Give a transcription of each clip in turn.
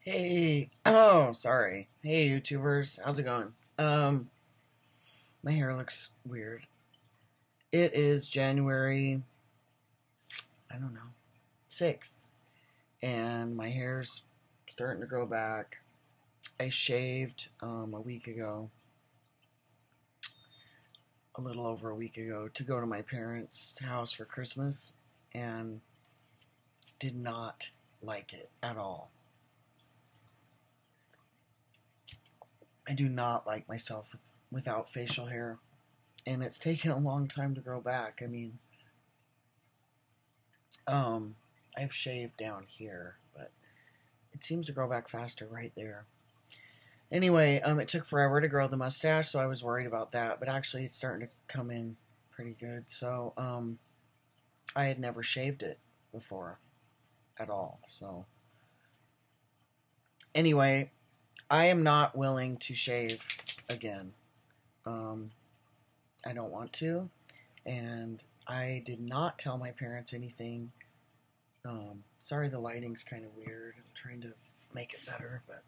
Hey, oh, sorry. Hey, YouTubers, how's it going? My hair looks weird. It is January, I don't know, 6th, and my hair's starting to grow back. I shaved a week ago, a little over a week ago, to go to my parents' house for Christmas, and did not like it at all. I do not like myself without facial hair, and it's taken a long time to grow back. I mean, I've shaved down here, but it seems to grow back faster right there. Anyway, it took forever to grow the mustache, so I was worried about that, but actually it's starting to come in pretty good. So, I had never shaved it before at all. So, anyway, I am not willing to shave again. I don't want to, and I did not tell my parents anything. Sorry, the lighting's kind of weird. I'm trying to make it better, but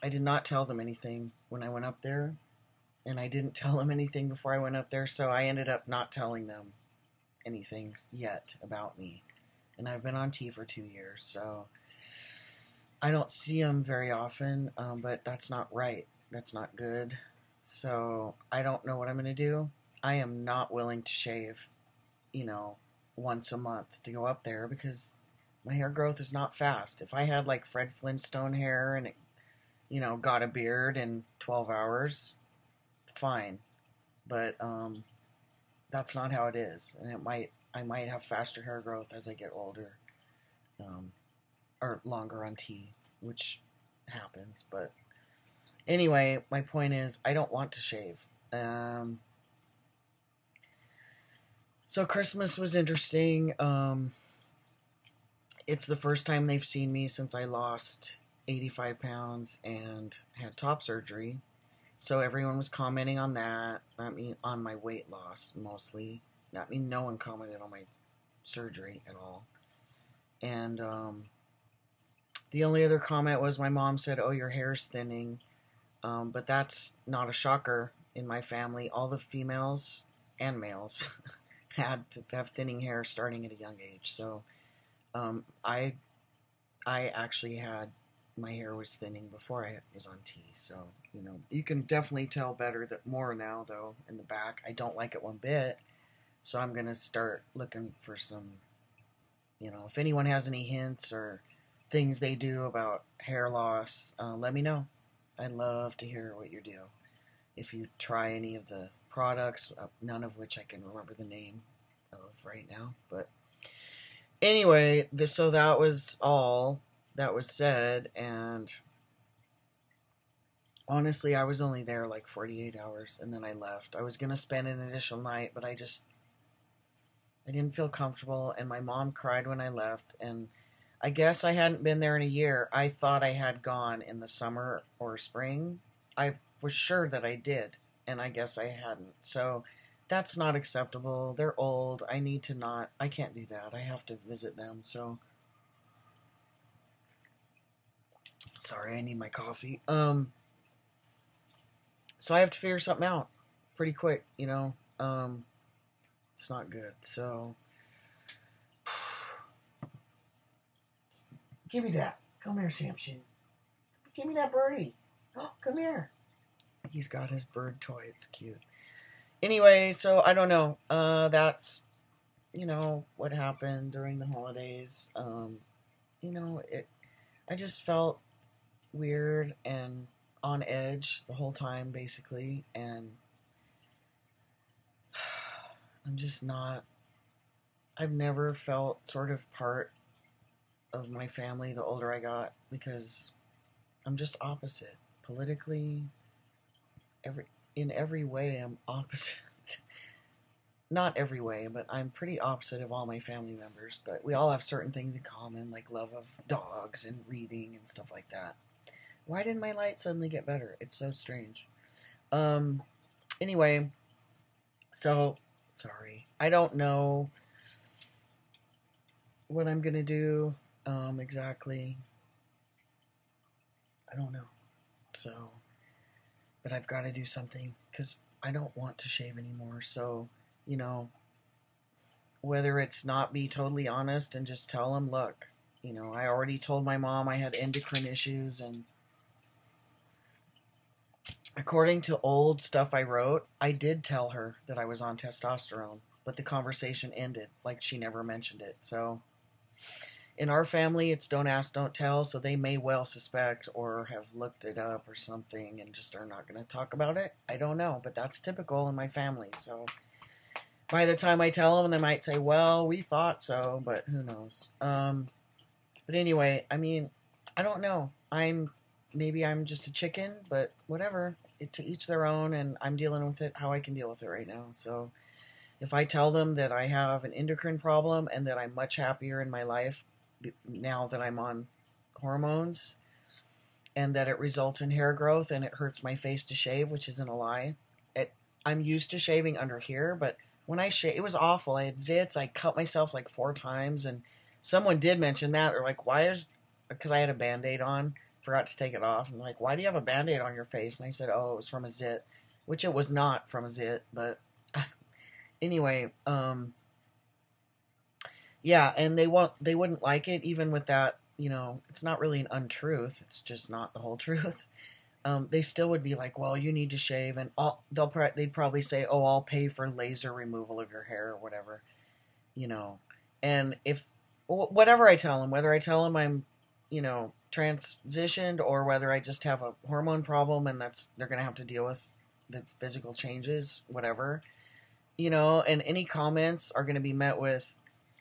I did not tell them anything when I went up there, and I didn't tell them anything before I went up there, so I ended up not telling them anything yet about me. And I've been on T for 2 years, so I don't see them very often, but that's not right. That's not good. So I don't know what I'm going to do. I am not willing to shave, once a month to go up there because my hair growth is not fast. If I had like Fred Flintstone hair and it, got a beard in 12 hours, fine. But that's not how it is, and I might have faster hair growth as I get older, or longer on T, which happens. But anyway, my point is I don't want to shave. So Christmas was interesting. It's the first time they've seen me since I lost 85 pounds and had top surgery. So everyone was commenting on that. I mean, on my weight loss mostly. I mean, no one commented on my surgery at all. And the only other comment was my mom said, "Oh, your hair's thinning." But that's not a shocker in my family. All the females and males have thinning hair starting at a young age. So I actually had my hair was thinning before I was on T. So you can definitely tell better that more now though in the back. I don't like it one bit. So I'm gonna start looking for some. If anyone has any hints or things they do about hair loss, let me know. I'd love to hear what you do. If you try any of the products, none of which I can remember the name of right now. But anyway, so that was all that was said, and honestly, I was only there like 48 hours, and then I left. I was going to spend an additional night, but I didn't feel comfortable, and my mom cried when I left, and I guess I hadn't been there in a year. I thought I had gone in the summer or spring. I was sure that I did, and I guess I hadn't. So that's not acceptable. They're old. I can't do that. I have to visit them. So sorry, I need my coffee. So I have to figure something out pretty quick, it's not good. So give me that. Come here, Samson. Give me that birdie. Oh, come here. He's got his bird toy. It's cute. Anyway, so I don't know. That's, what happened during the holidays. I just felt weird and on edge the whole time, basically. And I'm just not. I've never felt sort of part of my family the older I got because I'm just opposite. Politically, in every way, I'm opposite. Not every way, but I'm pretty opposite of all my family members. But we all have certain things in common, like love of dogs and reading and stuff like that. Why didn't my light suddenly get better? It's so strange. Anyway, so, sorry. I don't know what I'm going to do Exactly. I don't know. So, but I've got to do something because I don't want to shave anymore. So, you know, whether it's not be totally honest and just tell them, look, I already told my mom I had endocrine issues, and according to old stuff I wrote, I did tell her that I was on testosterone, but the conversation ended like she never mentioned it. So, in our family, it's don't ask, don't tell, so they may well suspect or have looked it up or something and just are not going to talk about it. I don't know, but that's typical in my family. So by the time I tell them, they might say, well, we thought so, but who knows. But anyway, I mean, I don't know. Maybe I'm just a chicken, but whatever. To each their own, and I'm dealing with it how I can deal with it right now. So if I tell them that I have an endocrine problem and that I'm much happier in my life now that I'm on hormones, and that it results in hair growth and it hurts my face to shave, which isn't a lie. I'm used to shaving under here, but when I shave, it was awful. I had zits. I cut myself like 4 times, and someone did mention that. They're like, because I had a Band-Aid on, forgot to take it off. I'm like, why do you have a Band-Aid on your face? And I said, oh, it was from a zit, which it was not from a zit, but anyway, yeah, and they wouldn't like it even with that, it's not really an untruth, it's just not the whole truth. They still would be like, well, you need to shave, and they'd probably say, oh, I'll pay for laser removal of your hair or whatever, and if whatever I tell them, whether I tell them I'm, transitioned, or whether I just have a hormone problem and they're going to have to deal with the physical changes, whatever, and any comments are going to be met with,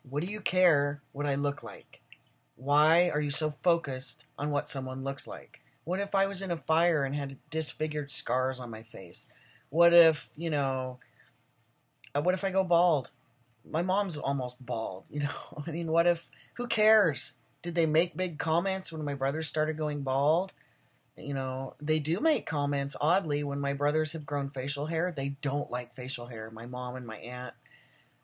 what do you care what I look like? Why are you so focused on what someone looks like? What if I was in a fire and had disfigured scars on my face? What if, what if I go bald? My mom's almost bald, I mean, who cares? Did they make big comments when my brothers started going bald? They do make comments, oddly, when my brothers have grown facial hair. They don't like facial hair. My mom and my aunt,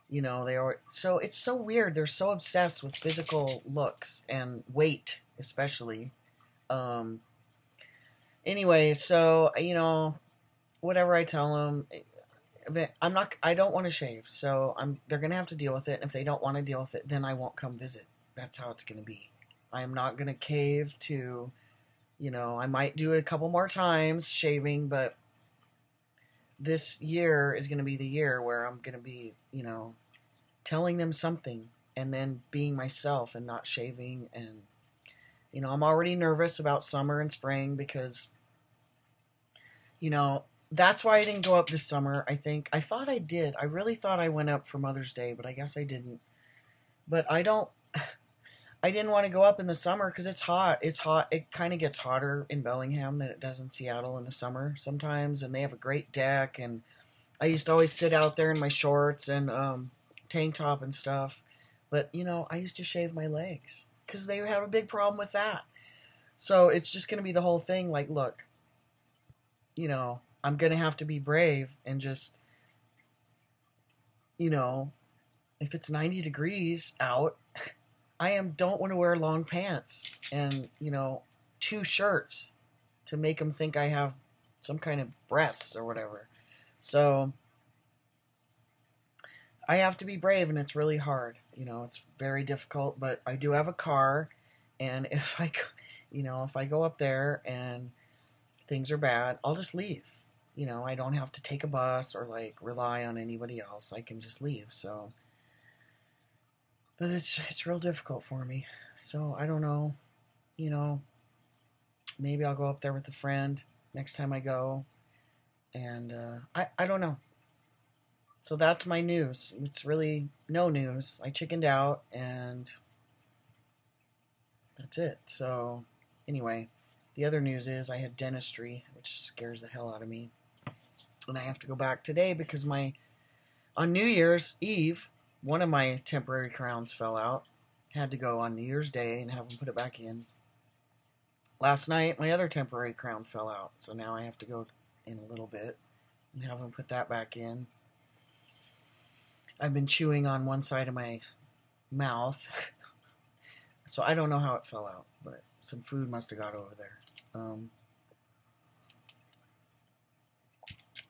they are. So it's so weird. They're so obsessed with physical looks and weight, especially. Anyway, so, whatever I tell them, I don't want to shave. So they're going to have to deal with it. And if they don't want to deal with it, then I won't come visit. That's how it's going to be. I am not going to cave to, I might do it a couple more times, shaving, but this year is going to be the year where I'm going to be, telling them something and then being myself and not shaving. And, I'm already nervous about summer and spring because, that's why I didn't go up this summer, I think. I thought I did. I really thought I went up for Mother's Day, but I guess I didn't. But I didn't want to go up in the summer because it's hot. It's hot. It kind of gets hotter in Bellingham than it does in Seattle in the summer sometimes. And they have a great deck. And I used to always sit out there in my shorts and tank top and stuff. But, I used to shave my legs because they have a big problem with that. So it's just going to be the whole thing. Like, look, I'm going to have to be brave and just, if it's 90 degrees out, don't want to wear long pants and, 2 shirts to make them think I have some kind of breasts or whatever. So I have to be brave, and it's really hard. It's very difficult, but I do have a car, and if I go up there and things are bad, I'll just leave. I don't have to take a bus or rely on anybody else. I can just leave. So, but it's real difficult for me. So I don't know. Maybe I'll go up there with a friend next time I go, and I don't know. So that's my news. It's really no news. I chickened out, and that's it. So anyway, the other news is I had dentistry, which scares the hell out of me. And I have to go back today because on New Year's Eve, one of my temporary crowns fell out. Had to go on New Year's Day and have them put it back in. Last night, my other temporary crown fell out. So now I have to go in a little bit and have them put that back in. I've been chewing on one side of my mouth So I don't know how it fell out, but some food must have got over there.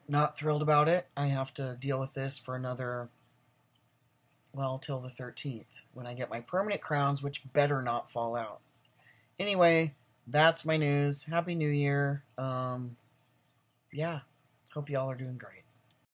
Not thrilled about it. I have to deal with this for another, well, till the 13th, when I get my permanent crowns, which better not fall out. Anyway, that's my news. Happy New Year. Yeah, hope y'all are doing great.